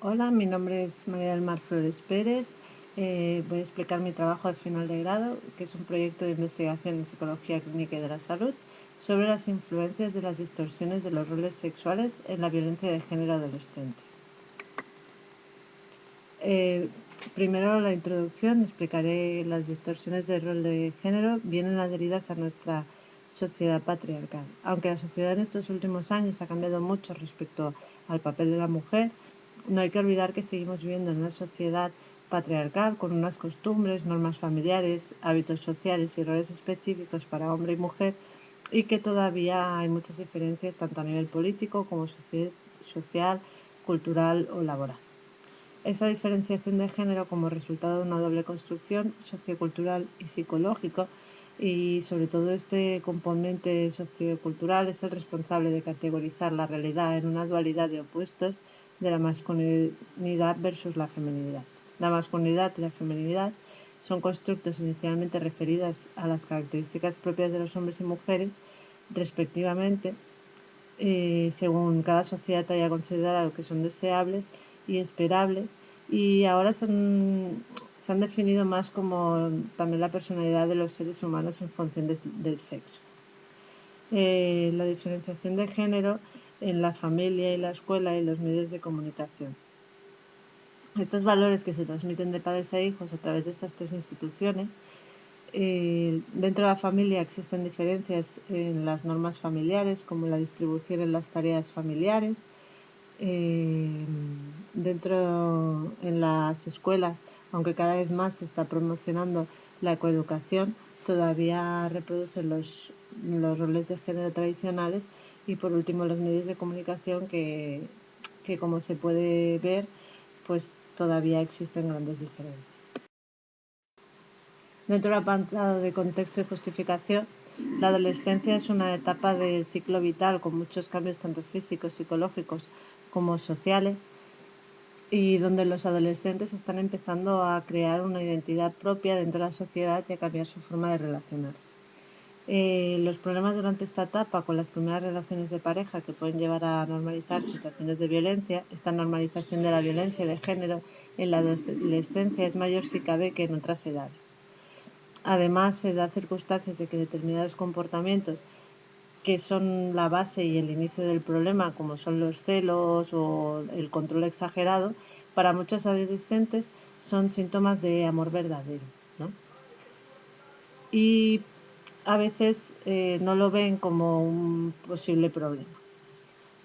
Hola, mi nombre es María del Mar Flores Pérez. Voy a explicar mi trabajo de final de grado, que es un proyecto de investigación en psicología clínica y de la salud, sobre las influencias de las distorsiones de los roles sexuales en la violencia de género adolescente. Primero la introducción, explicaré las distorsiones del rol de género vienen adheridas a nuestra sociedad patriarcal. Aunque la sociedad en estos últimos años ha cambiado mucho respecto al papel de la mujer, no hay que olvidar que seguimos viviendo en una sociedad patriarcal con unas costumbres, normas familiares, hábitos sociales y roles específicos para hombre y mujer, y que todavía hay muchas diferencias tanto a nivel político como social, cultural o laboral. Esa diferenciación de género como resultado de una doble construcción sociocultural y psicológica, y sobre todo este componente sociocultural es el responsable de categorizar la realidad en una dualidad de opuestos de la masculinidad versus la feminidad. La masculinidad y la feminidad son constructos inicialmente referidos a las características propias de los hombres y mujeres, respectivamente, según cada sociedad haya considerado que son deseables y esperables, y ahora se han definido más como también la personalidad de los seres humanos en función del sexo. La diferenciación de género en la familia y la escuela y los medios de comunicación. Estos valores que se transmiten de padres a hijos a través de estas tres instituciones. Dentro de la familia existen diferencias en las normas familiares, como la distribución en las tareas familiares. Dentro en las escuelas, aunque cada vez más se está promocionando la coeducación, todavía reproducen los roles de género tradicionales. Y por último, los medios de comunicación que como se puede ver, pues todavía existen grandes diferencias. Dentro del apartado de contexto y justificación, la adolescencia es una etapa del ciclo vital con muchos cambios tanto físicos, psicológicos como sociales, y donde los adolescentes están empezando a crear una identidad propia dentro de la sociedad y a cambiar su forma de relacionarse. Los problemas durante esta etapa con las primeras relaciones de pareja que pueden llevar a normalizar situaciones de violencia. Esta normalización de la violencia de género en la adolescencia es mayor si cabe que en otras edades. Además, se da circunstancias de que determinados comportamientos que son la base y el inicio del problema, como son los celos o el control exagerado, para muchos adolescentes son síntomas de amor verdadero, ¿no? Y a veces no lo ven como un posible problema.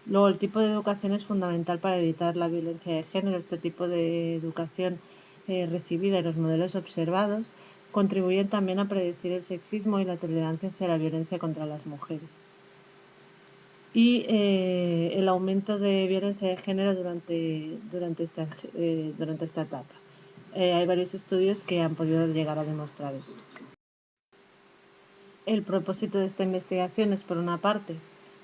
Luego, el tipo de educación es fundamental para evitar la violencia de género. Este tipo de educación recibida y los modelos observados contribuyen también a predecir el sexismo y la tolerancia hacia la violencia contra las mujeres. Y el aumento de violencia de género durante esta etapa. Hay varios estudios que han podido llegar a demostrar esto. El propósito de esta investigación es, por una parte,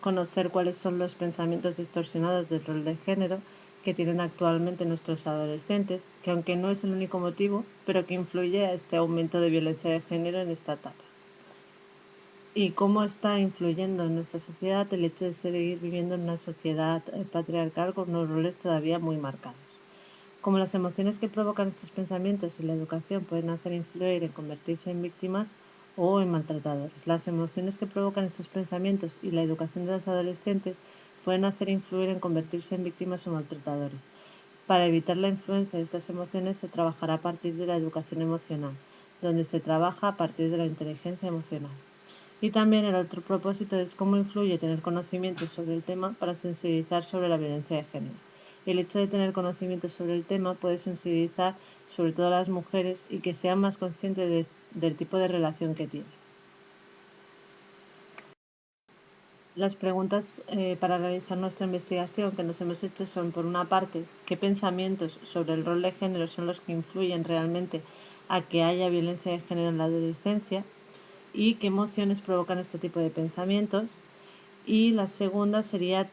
conocer cuáles son los pensamientos distorsionados del rol de género que tienen actualmente nuestros adolescentes, que aunque no es el único motivo, pero que influye a este aumento de violencia de género en esta etapa. Y cómo está influyendo en nuestra sociedad el hecho de seguir viviendo en una sociedad patriarcal con unos roles todavía muy marcados. Como las emociones que provocan estos pensamientos y la educación pueden hacer influir en convertirse en víctimas o en maltratadores. Las emociones que provocan estos pensamientos y la educación de los adolescentes pueden hacer influir en convertirse en víctimas o maltratadores. Para evitar la influencia de estas emociones se trabajará a partir de la educación emocional, donde se trabaja a partir de la inteligencia emocional. Y también el otro propósito es cómo influye tener conocimiento sobre el tema para sensibilizar sobre la violencia de género. El hecho de tener conocimiento sobre el tema puede sensibilizar sobre todo a las mujeres y que sean más conscientes del tipo de relación que tienen. Las preguntas para realizar nuestra investigación que nos hemos hecho son, por una parte, qué pensamientos sobre el rol de género son los que influyen realmente a que haya violencia de género en la adolescencia y qué emociones provocan este tipo de pensamientos. Y la segunda sería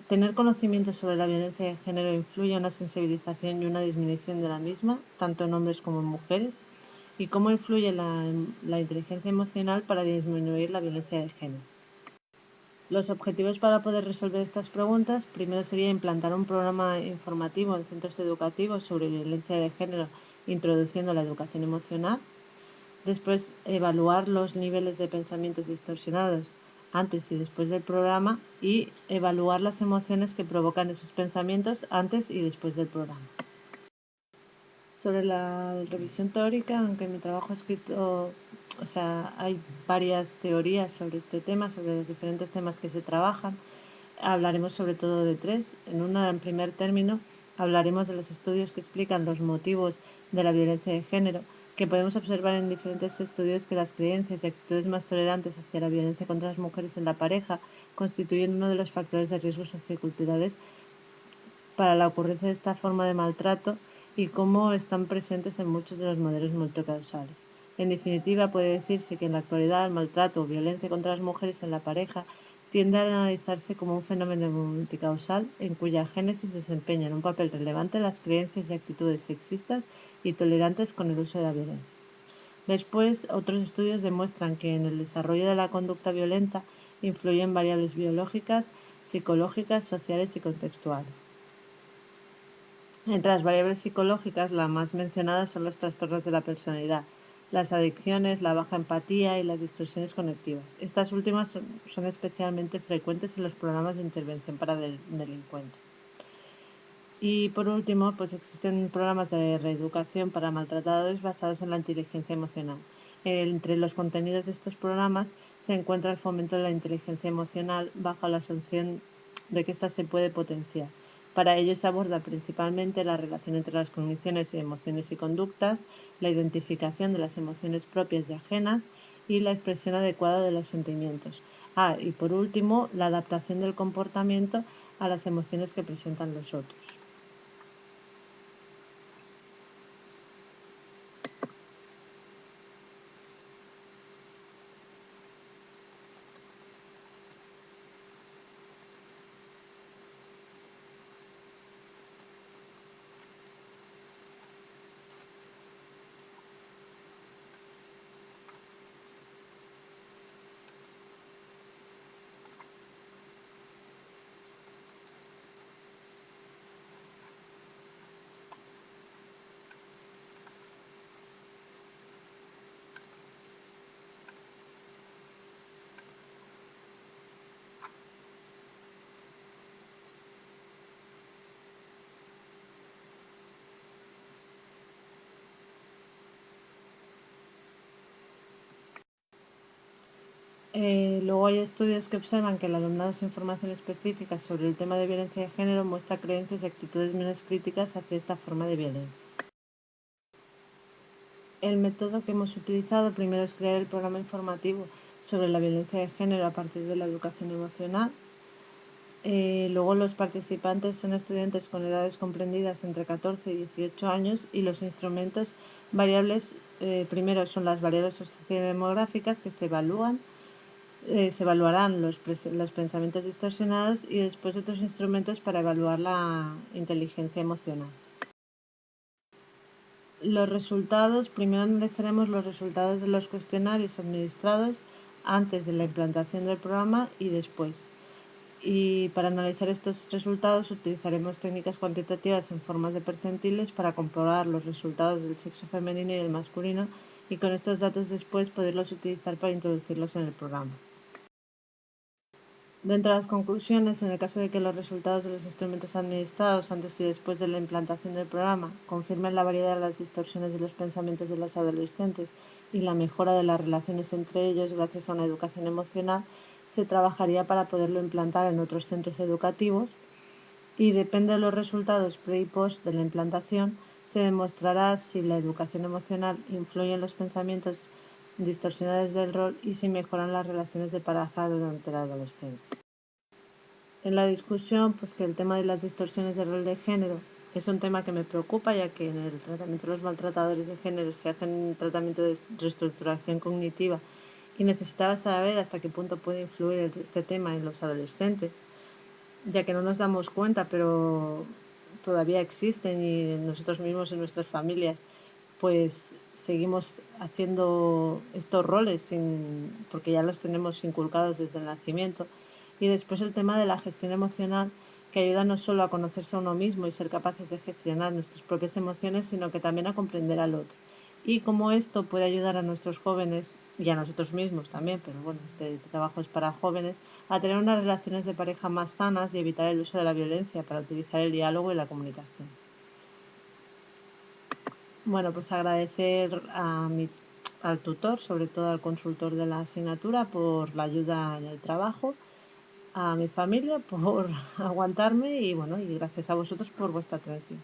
tener conocimiento sobre la violencia de género influye en una sensibilización y una disminución de la misma, tanto en hombres como en mujeres, y cómo influye la inteligencia emocional para disminuir la violencia de género. Los objetivos para poder resolver estas preguntas, primero sería implantar un programa informativo en centros educativos sobre violencia de género, introduciendo la educación emocional. Después, evaluar los niveles de pensamientos distorsionados antes y después del programa y evaluar las emociones que provocan esos pensamientos antes y después del programa. Sobre la revisión teórica, aunque mi trabajo escrito, hay varias teorías sobre este tema, sobre los diferentes temas que se trabajan. Hablaremos sobre todo de tres. En primer término, hablaremos de los estudios que explican los motivos de la violencia de género, que podemos observar en diferentes estudios que las creencias y actitudes más tolerantes hacia la violencia contra las mujeres en la pareja constituyen uno de los factores de riesgo socioculturales para la ocurrencia de esta forma de maltrato y cómo están presentes en muchos de los modelos multicausales. En definitiva, puede decirse que en la actualidad el maltrato o violencia contra las mujeres en la pareja tiende a analizarse como un fenómeno multicausal en cuya génesis desempeñan un papel relevante las creencias y actitudes sexistas y tolerantes con el uso de la violencia. Después, otros estudios demuestran que en el desarrollo de la conducta violenta influyen variables biológicas, psicológicas, sociales y contextuales. Entre las variables psicológicas, las más mencionadas son los trastornos de la personalidad, las adicciones, la baja empatía y las distorsiones conectivas. Estas últimas son especialmente frecuentes en los programas de intervención para delincuentes. Y por último, pues existen programas de reeducación para maltratadores basados en la inteligencia emocional. Entre los contenidos de estos programas se encuentra el fomento de la inteligencia emocional bajo la asunción de que ésta se puede potenciar. Para ello se aborda principalmente la relación entre las cogniciones, emociones y conductas, la identificación de las emociones propias y ajenas y la expresión adecuada de los sentimientos. Y por último, la adaptación del comportamiento a las emociones que presentan los otros. Luego hay estudios que observan que el alumnado sin formación específica sobre el tema de violencia de género muestra creencias y actitudes menos críticas hacia esta forma de violencia. El método que hemos utilizado primero es crear el programa informativo sobre la violencia de género a partir de la educación emocional. Luego los participantes son estudiantes con edades comprendidas entre 14 y 18 años y los instrumentos variables primero son las variables sociodemográficas que se evalúan. Se evaluarán los pensamientos distorsionados y después otros instrumentos para evaluar la inteligencia emocional. Los resultados, primero analizaremos los resultados de los cuestionarios administrados antes de la implantación del programa y después. Y para analizar estos resultados utilizaremos técnicas cuantitativas en formas de percentiles para comprobar los resultados del sexo femenino y el masculino y con estos datos después poderlos utilizar para introducirlos en el programa. Dentro de las conclusiones, en el caso de que los resultados de los instrumentos administrados antes y después de la implantación del programa confirmen la variedad de las distorsiones de los pensamientos de los adolescentes y la mejora de las relaciones entre ellos gracias a una educación emocional, se trabajaría para poderlo implantar en otros centros educativos y depende de los resultados pre y post de la implantación, se demostrará si la educación emocional influye en los pensamientos distorsionados del rol y si mejoran las relaciones de pareja durante la adolescencia. En la discusión, pues que el tema de las distorsiones del rol de género es un tema que me preocupa, ya que en el tratamiento de los maltratadores de género se hace un tratamiento de reestructuración cognitiva y necesitaba saber hasta qué punto puede influir este tema en los adolescentes, ya que no nos damos cuenta, pero todavía existen y nosotros mismos en nuestras familias pues seguimos haciendo estos roles porque ya los tenemos inculcados desde el nacimiento Y después el tema de la gestión emocional, que ayuda no solo a conocerse a uno mismo y ser capaces de gestionar nuestras propias emociones, sino que también a comprender al otro. Y cómo esto puede ayudar a nuestros jóvenes y a nosotros mismos también, pero bueno, este trabajo es para jóvenes, a tener unas relaciones de pareja más sanas y evitar el uso de la violencia para utilizar el diálogo y la comunicación. Bueno, pues agradecer al tutor, sobre todo al consultor de la asignatura, por la ayuda en el trabajo, a mi familia por aguantarme y bueno, y gracias a vosotros por vuestra atención.